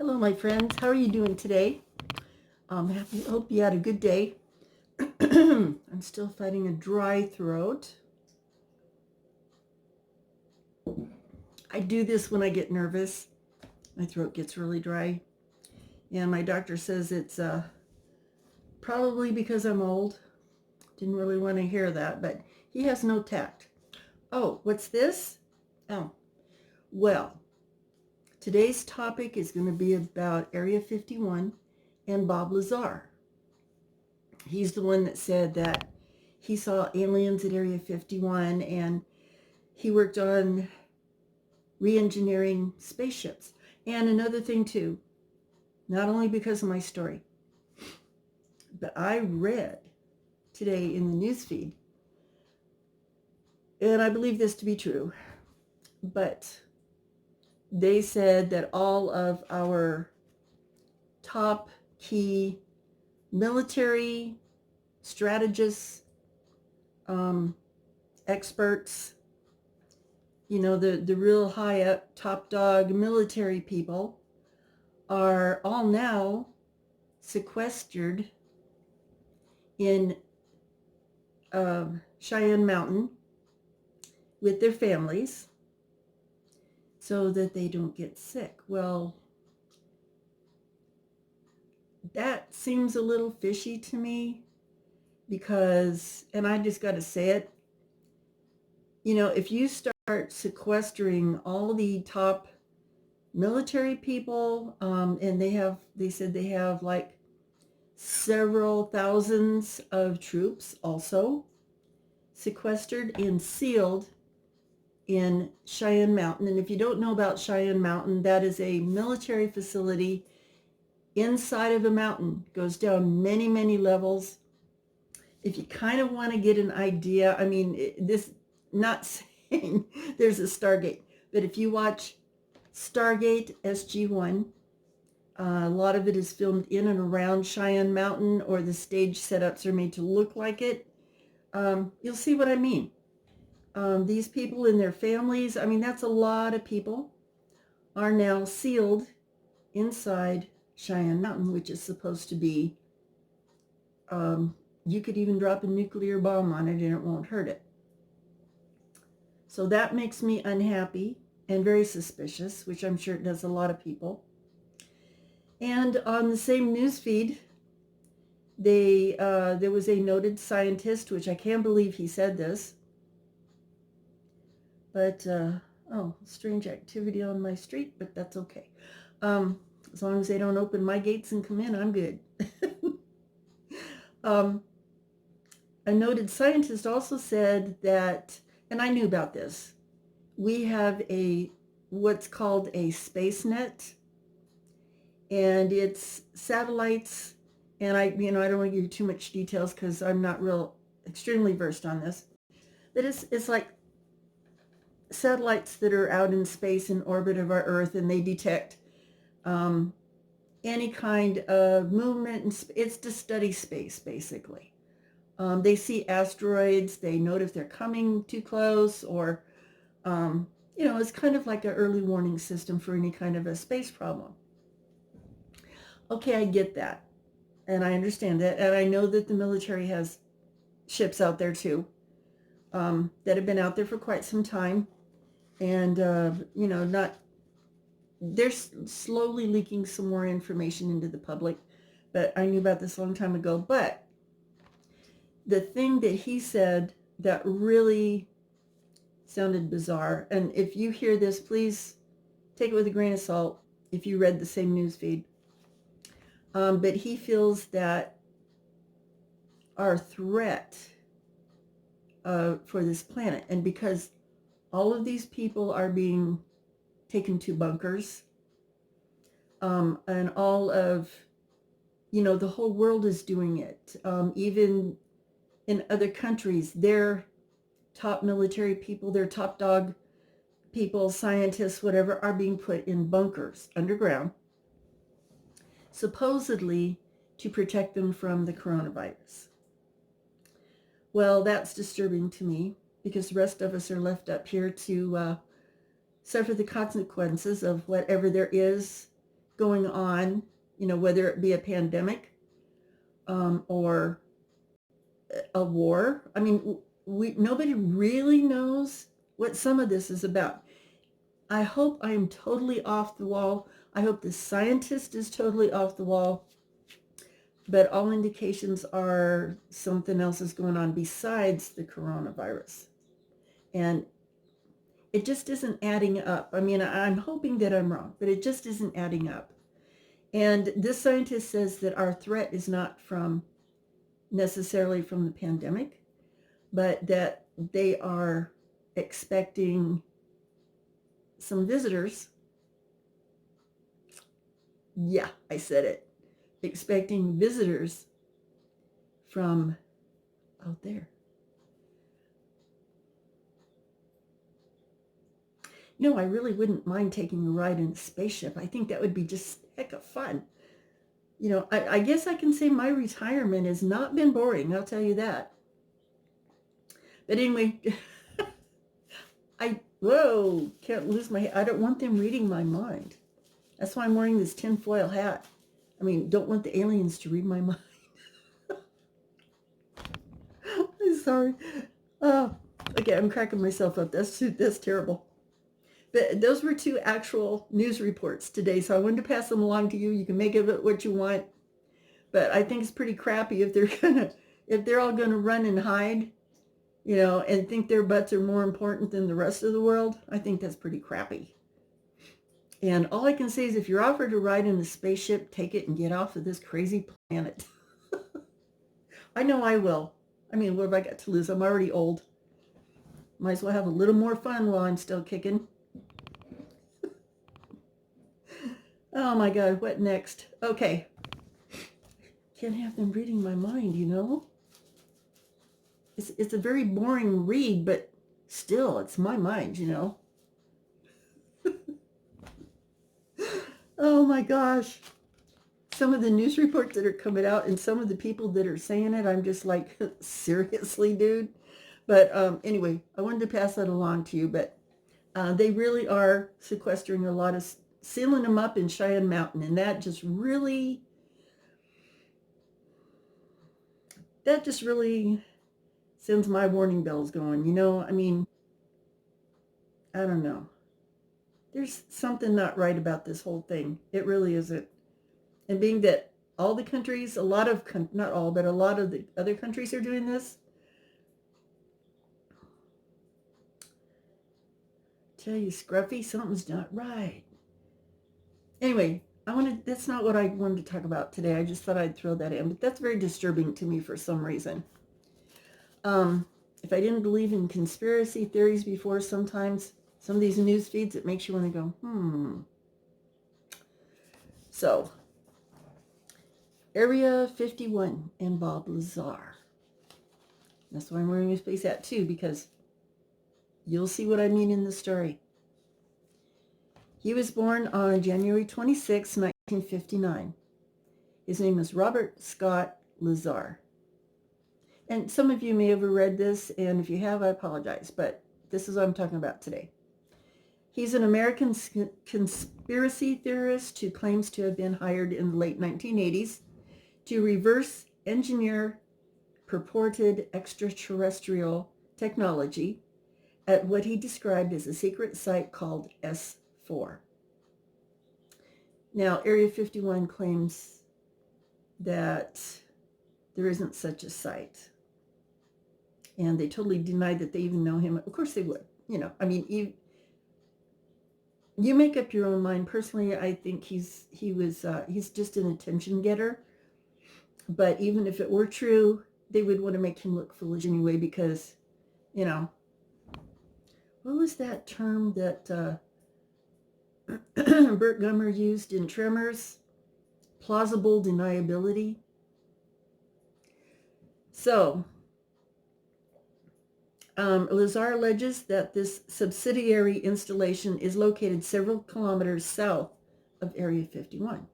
Hello, my friends. How are you doing today? Hope you had a good day. I'm still fighting a dry throat. I do this when I get nervous. My throat gets really dry. And my doctor says it's probably because I'm old. Didn't really want to hear that, but he has no tact. Oh, what's this? Oh, well, today's topic is going to be about Area 51 and Bob Lazar. He's the one that said that he saw aliens at Area 51 and he worked on re-engineering spaceships. And another thing too, not only because of my story, but I read today in the newsfeed, and I believe this to be true, but they said that all of our top key military strategists, experts, the real high up top dog military people are all now sequestered in Cheyenne Mountain with their families so that they don't get sick. Well, that seems a little fishy to me because, and I just got to say it, if you start sequestering all the top military people, and they said they have like several thousands of troops also sequestered and sealed in Cheyenne Mountain. And if you don't know about Cheyenne Mountain, that is a military facility inside of a mountain. It goes down many, many levels. If you kind of want to get an idea, this, not saying there's a Stargate, but if you watch Stargate SG-1, a lot of it is filmed in and around Cheyenne Mountain, or the stage setups are made to look like it. You'll see what I mean. These people and their families, that's a lot of people, are now sealed inside Cheyenne Mountain, which is supposed to be, you could even drop a nuclear bomb on it and it won't hurt it. So that makes me unhappy and very suspicious, which I'm sure it does a lot of people. And on the same newsfeed, there was a noted scientist, which I can't believe he said this, but, strange activity on my street, but that's okay. As long as they don't open my gates and come in, I'm good. A noted scientist also said that, and I knew about this, we have what's called a space net, and it's satellites, and I don't want to give you too much details because I'm not extremely versed on this, but it's like satellites that are out in space in orbit of our Earth, and they detect any kind of movement. It's to study space, basically. They see asteroids, they note if they're coming too close, or, it's kind of like an early warning system for any kind of a space problem. Okay, I get that, and I understand that, and I know that the military has ships out there too, that have been out there for quite some time, and, they're slowly leaking some more information into the public, but I knew about this a long time ago. But the thing that he said that really sounded bizarre, and if you hear this, please take it with a grain of salt if you read the same news feed. But he feels that our threat for this planet, and because all of these people are being taken to bunkers, and all of, the whole world is doing it. Even in other countries, their top military people, their top dog people, scientists, whatever, are being put in bunkers underground, supposedly to protect them from the coronavirus. Well, that's disturbing to me because the rest of us are left up here to suffer the consequences of whatever there is going on, whether it be a pandemic or a war. I mean, nobody really knows what some of this is about. I hope I am totally off the wall. I hope the scientist is totally off the wall. But all indications are something else is going on besides the coronavirus. And it just isn't adding up. I mean, I'm hoping that I'm wrong, but it just isn't adding up. And this scientist says that our threat is not necessarily from the pandemic, but that they are expecting some visitors. Yeah, I said it. Expecting visitors from out there. I really wouldn't mind taking a ride in a spaceship. I think that would be just heck of fun. I guess I can say my retirement has not been boring, I'll tell you that. But anyway, whoa, can't lose my head. I don't want them reading my mind. That's why I'm wearing this tinfoil hat. I mean, don't want the aliens to read my mind. I'm sorry. Oh, okay, I'm cracking myself up. That's terrible. But those were 2 actual news reports today, so I wanted to pass them along to you. You can make of it what you want. But I think it's pretty crappy if they're all gonna run and hide, and think their butts are more important than the rest of the world. I think that's pretty crappy. And all I can say is if you're offered a ride in a spaceship, take it and get off of this crazy planet. I know I will. I mean, what have I got to lose? I'm already old. Might as well have a little more fun while I'm still kicking. Oh my God, what next? Okay. Can't have them reading my mind, It's a very boring read, but still, it's my mind, Oh my gosh. Some of the news reports that are coming out and some of the people that are saying it, I'm just like, seriously, dude? But anyway, I wanted to pass that along to you, but they really are sequestering a lot of, sealing them up in Cheyenne Mountain, and that just really sends my warning bells going, I mean, I don't know. There's something not right about this whole thing. It really isn't. And being that all the countries, not all, but a lot of the other countries are doing this, tell you, Scruffy, something's not right. Anyway, that's not what I wanted to talk about today. I just thought I'd throw that in, but that's very disturbing to me for some reason. If I didn't believe in conspiracy theories before, sometimes some of these news feeds, it makes you want to go, So, Area 51 and Bob Lazar. That's why I'm wearing my space hat too, because you'll see what I mean in the story. He was born on January 26, 1959. His name is Robert Scott Lazar. And some of you may have read this, and if you have, I apologize, but this is what I'm talking about today. He's an American conspiracy theorist who claims to have been hired in the late 1980s to reverse engineer purported extraterrestrial technology at what he described as a secret site called S4. Now, Area 51 claims that there isn't such a site. And they totally denied that they even know him. Of course they would. I mean, you make up your own mind. Personally, I think he's just an attention getter. But even if it were true, they would want to make him look foolish anyway because, what was that term that Burt Gummer used in Tremors? Plausible deniability. So, Lazar alleges that this subsidiary installation is located several kilometers south of Area 51.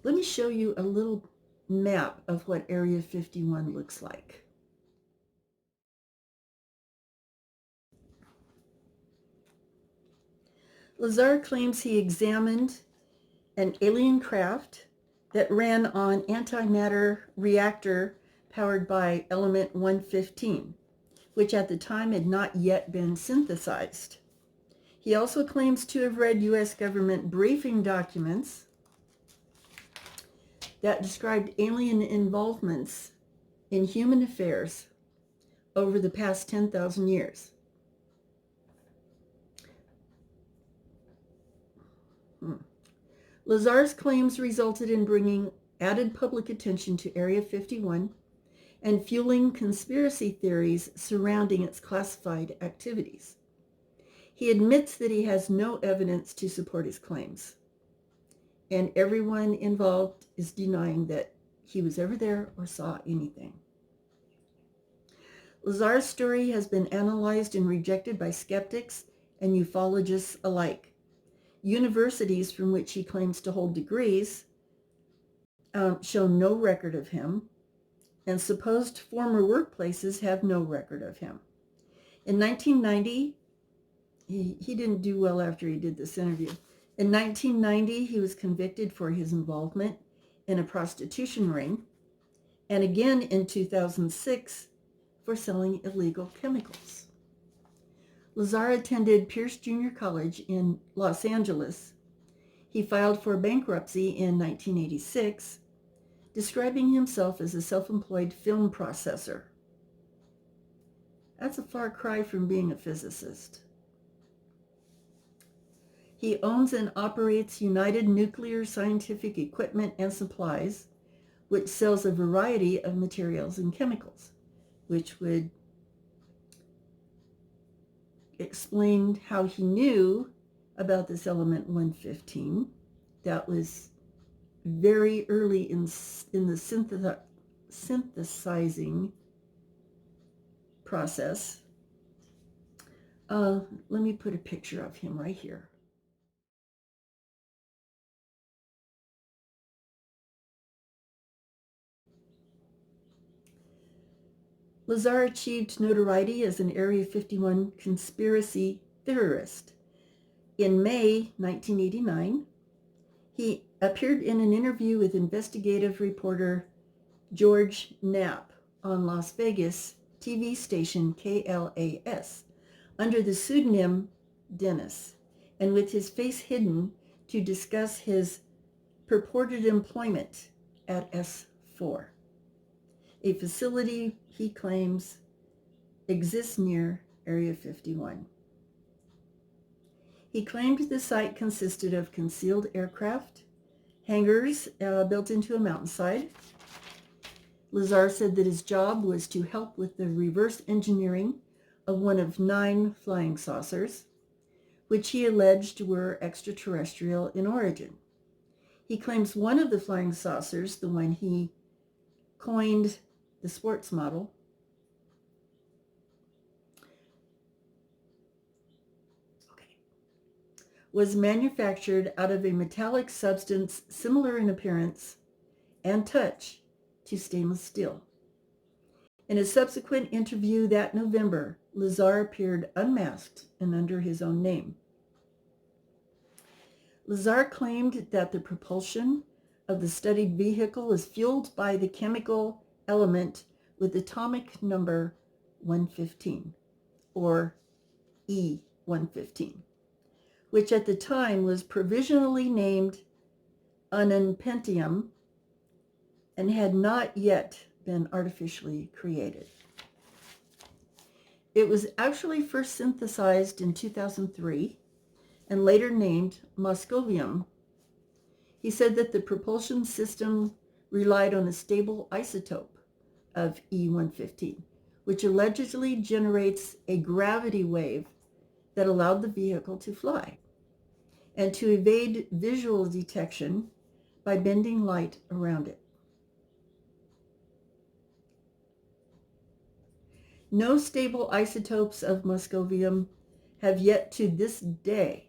Let me show you a little map of what Area 51 looks like. Lazar claims he examined an alien craft that ran on antimatter reactor powered by element 115, which at the time had not yet been synthesized. He also claims to have read U.S. government briefing documents that described alien involvements in human affairs over the past 10,000 years. Lazar's claims resulted in bringing added public attention to Area 51 and fueling conspiracy theories surrounding its classified activities. He admits that he has no evidence to support his claims, and everyone involved is denying that he was ever there or saw anything. Lazar's story has been analyzed and rejected by skeptics and ufologists alike. Universities from which he claims to hold degrees show no record of him, and supposed former workplaces have no record of him. In 1990, he didn't do well after he did this interview. In 1990, he was convicted for his involvement in a prostitution ring, and again in 2006 for selling illegal chemicals. Lazar attended Pierce Junior College in Los Angeles. He filed for bankruptcy in 1986, describing himself as a self-employed film processor. That's a far cry from being a physicist. He owns and operates United Nuclear Scientific Equipment and Supplies, which sells a variety of materials and chemicals, which would explain how he knew about this element 115. That was very early in the synthesizing process. Let me put a picture of him right here. Lazar achieved notoriety as an Area 51 conspiracy theorist. In May 1989, he appeared in an interview with investigative reporter George Knapp on Las Vegas TV station KLAS under the pseudonym Dennis, and with his face hidden, to discuss his purported employment at S4, a facility he claims exists near Area 51. He claimed the site consisted of concealed aircraft, hangars built into a mountainside. Lazar said that his job was to help with the reverse engineering of one of 9 flying saucers, which he alleged were extraterrestrial in origin. He claims one of the flying saucers, the one he coined the sports model, was manufactured out of a metallic substance similar in appearance and touch to stainless steel. In a subsequent interview that November, Lazar appeared unmasked and under his own name. Lazar claimed that the propulsion of the studied vehicle was fueled by the chemical element with atomic number 115, or E115, which at the time was provisionally named ununpentium and had not yet been artificially created. It was actually first synthesized in 2003 and later named moscovium. He said that the propulsion system relied on a stable isotope of E115, which allegedly generates a gravity wave that allowed the vehicle to fly and to evade visual detection by bending light around it. No stable isotopes of moscovium have yet to this day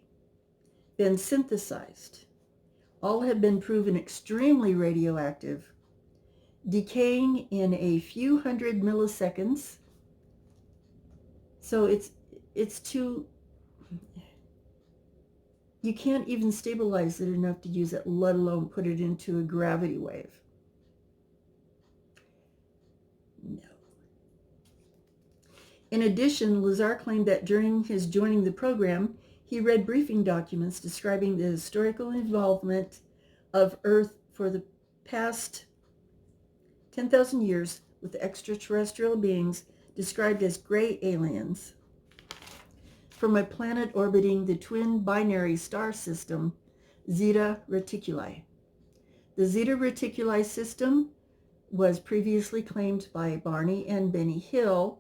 been synthesized. All have been proven extremely radioactive, decaying in a few hundred milliseconds. So it's too, You can't even stabilize it enough to use it, let alone put it into a gravity wave. No. In addition, Lazar claimed that during his joining the program, he read briefing documents describing the historical involvement of Earth for the past 10,000 years with extraterrestrial beings described as gray aliens from a planet orbiting the twin binary star system, Zeta Reticuli. The Zeta Reticuli system was previously claimed by Barney and Benny Hill,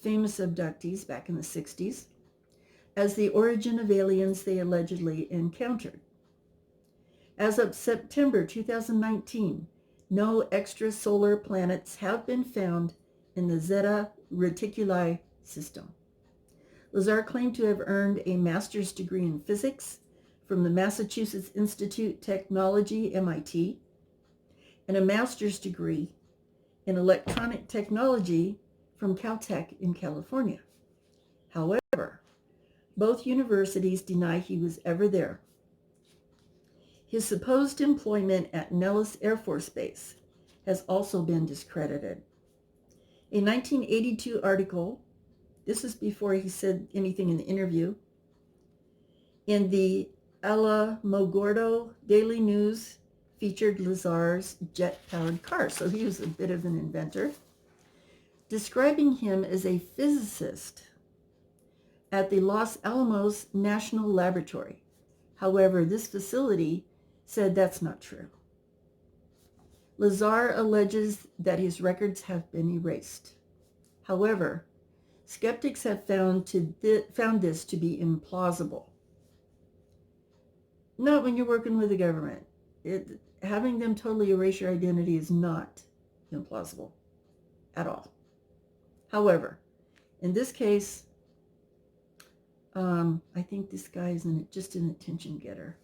famous abductees back in the 60s, as the origin of aliens they allegedly encountered. As of September 2019, no extrasolar planets have been found in the Zeta Reticuli system. Lazar claimed to have earned a master's degree in physics from the Massachusetts Institute of Technology, MIT, and a master's degree in electronic technology from Caltech in California. However, both universities deny he was ever there. His supposed employment at Nellis Air Force Base has also been discredited. A 1982 article, this is before he said anything in the interview, in the Alamogordo Daily News featured Lazar's jet-powered car, so he was a bit of an inventor, describing him as a physicist at the Los Alamos National Laboratory. However, this facility said that's not true. Lazar alleges that his records have been erased. However, skeptics have found this to be implausible. Not when you're working with the government. Having them totally erase your identity is not implausible at all. However, in this case, I think this guy is just an attention getter.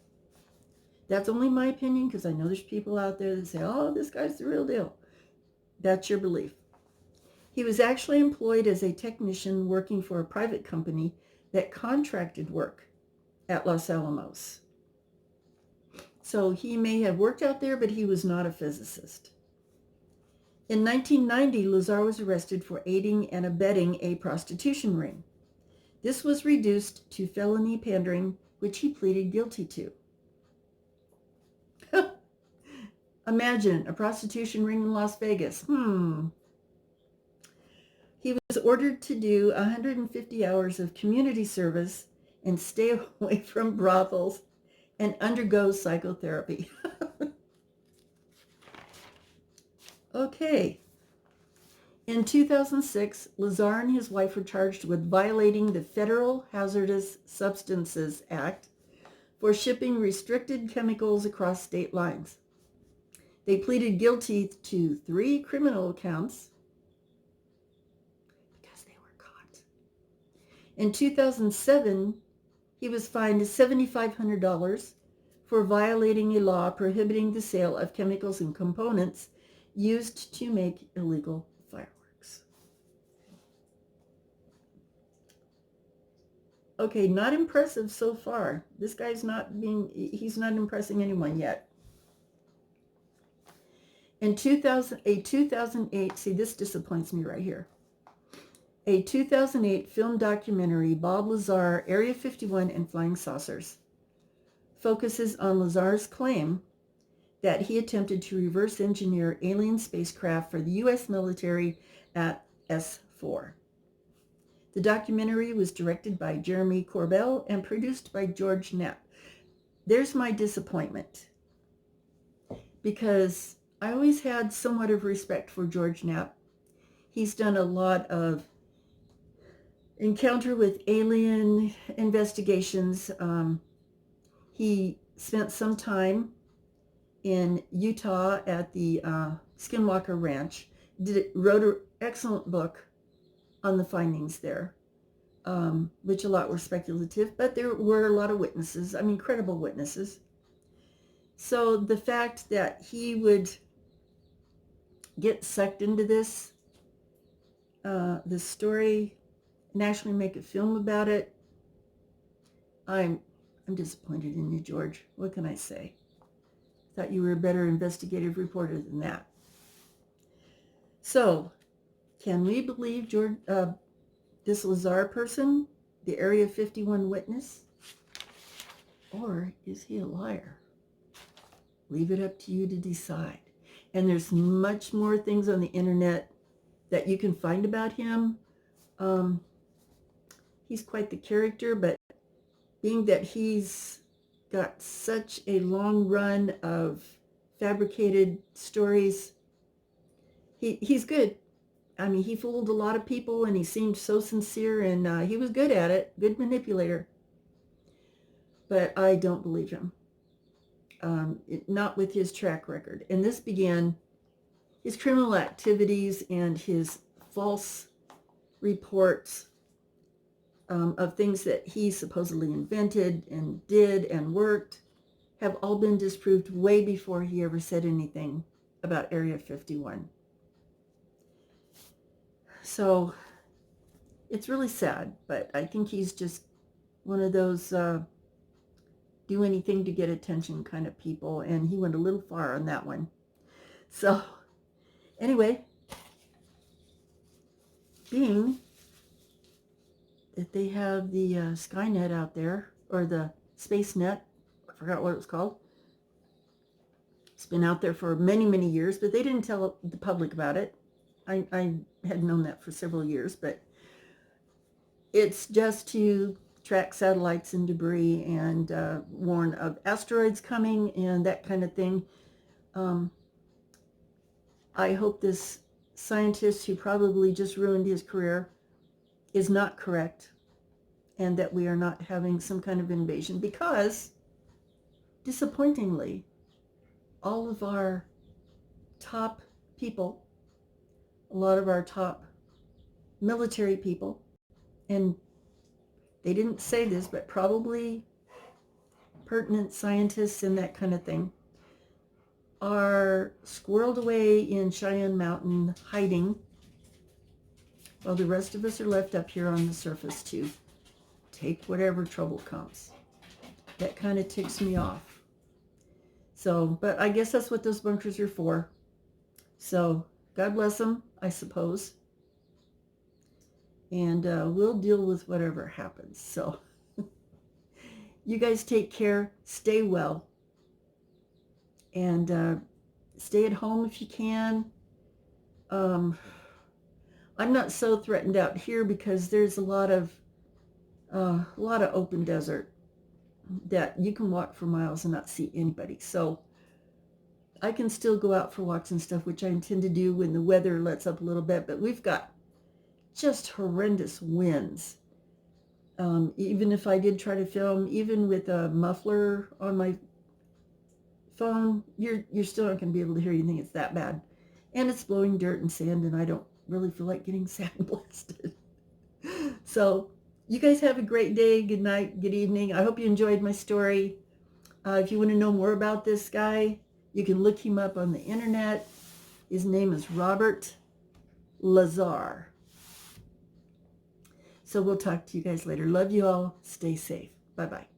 That's only my opinion, because I know there's people out there that say, oh, this guy's the real deal. That's your belief. He was actually employed as a technician working for a private company that contracted work at Los Alamos. So he may have worked out there, but he was not a physicist. In 1990, Lazar was arrested for aiding and abetting a prostitution ring. This was reduced to felony pandering, which he pleaded guilty to. Imagine a prostitution ring in Las Vegas. He was ordered to do 150 hours of community service and stay away from brothels and undergo psychotherapy. Okay. In 2006, Lazar and his wife were charged with violating the Federal Hazardous Substances Act for shipping restricted chemicals across state lines. They pleaded guilty to 3 criminal counts because they were caught. In 2007, he was fined $7,500 for violating a law prohibiting the sale of chemicals and components used to make illegal fireworks. Okay, not impressive so far. This guy's he's not impressing anyone yet. In 2008, see, this disappoints me right here. A 2008 film documentary, Bob Lazar, Area 51 and Flying Saucers, focuses on Lazar's claim that he attempted to reverse engineer alien spacecraft for the U.S. military at S4. The documentary was directed by Jeremy Corbell and produced by George Knapp. There's my disappointment, because I always had somewhat of respect for George Knapp. He's done a lot of encounter with alien investigations. He spent some time in Utah at the Skinwalker Ranch. Wrote an excellent book on the findings there, which a lot were speculative, but there were a lot of witnesses, credible witnesses. So the fact that he would get sucked into this story and actually make a film about it, I'm I'm disappointed in you, George. What can I say? Thought you were a better investigative reporter than that. So, can we believe George, this Lazar person, the Area 51 witness? Or is he a liar? Leave it up to you to decide. And there's much more things on the internet that you can find about him. He's quite the character, but being that he's got such a long run of fabricated stories, he's good. I mean, he fooled a lot of people, and he seemed so sincere, and he was good at it, good manipulator. But I don't believe him. Not with his track record. And this began his criminal activities and his false reports of things that he supposedly invented and did and worked have all been disproved way before he ever said anything about Area 51. So it's really sad, but I think he's just one of those do anything to get attention kind of people, and he went a little far on that one. So anyway, being that they have the Skynet out there, or the Space Net, I forgot what it was called. It's been out there for many, many years, but they didn't tell the public about it. I had known that for several years, but it's just to track satellites and debris and warn of asteroids coming and that kind of thing. I hope this scientist who probably just ruined his career is not correct, and that we are not having some kind of invasion, because disappointingly, all of our top people, a lot of our top military people, and they didn't say this, but probably pertinent scientists and that kind of thing, are squirreled away in Cheyenne Mountain hiding, while the rest of us are left up here on the surface to take whatever trouble comes. That kind of ticks me off. So, but I guess that's what those bunkers are for. So, God bless them, I suppose. And we'll deal with whatever happens. So, you guys take care, stay well, and stay at home if you can. I'm not so threatened out here because there's a lot of open desert that you can walk for miles and not see anybody. So I can still go out for walks and stuff, which I intend to do when the weather lets up a little bit. But we've got just horrendous winds. Even if I did try to film, even with a muffler on my phone, you're still not going to be able to hear anything. It's that bad. And it's blowing dirt and sand, and I don't really feel like getting sandblasted. So you guys have a great day. Good night. Good evening. I hope you enjoyed my story. If you want to know more about this guy, you can look him up on the internet. His name is Robert Lazar. So we'll talk to you guys later. Love you all. Stay safe. Bye-bye.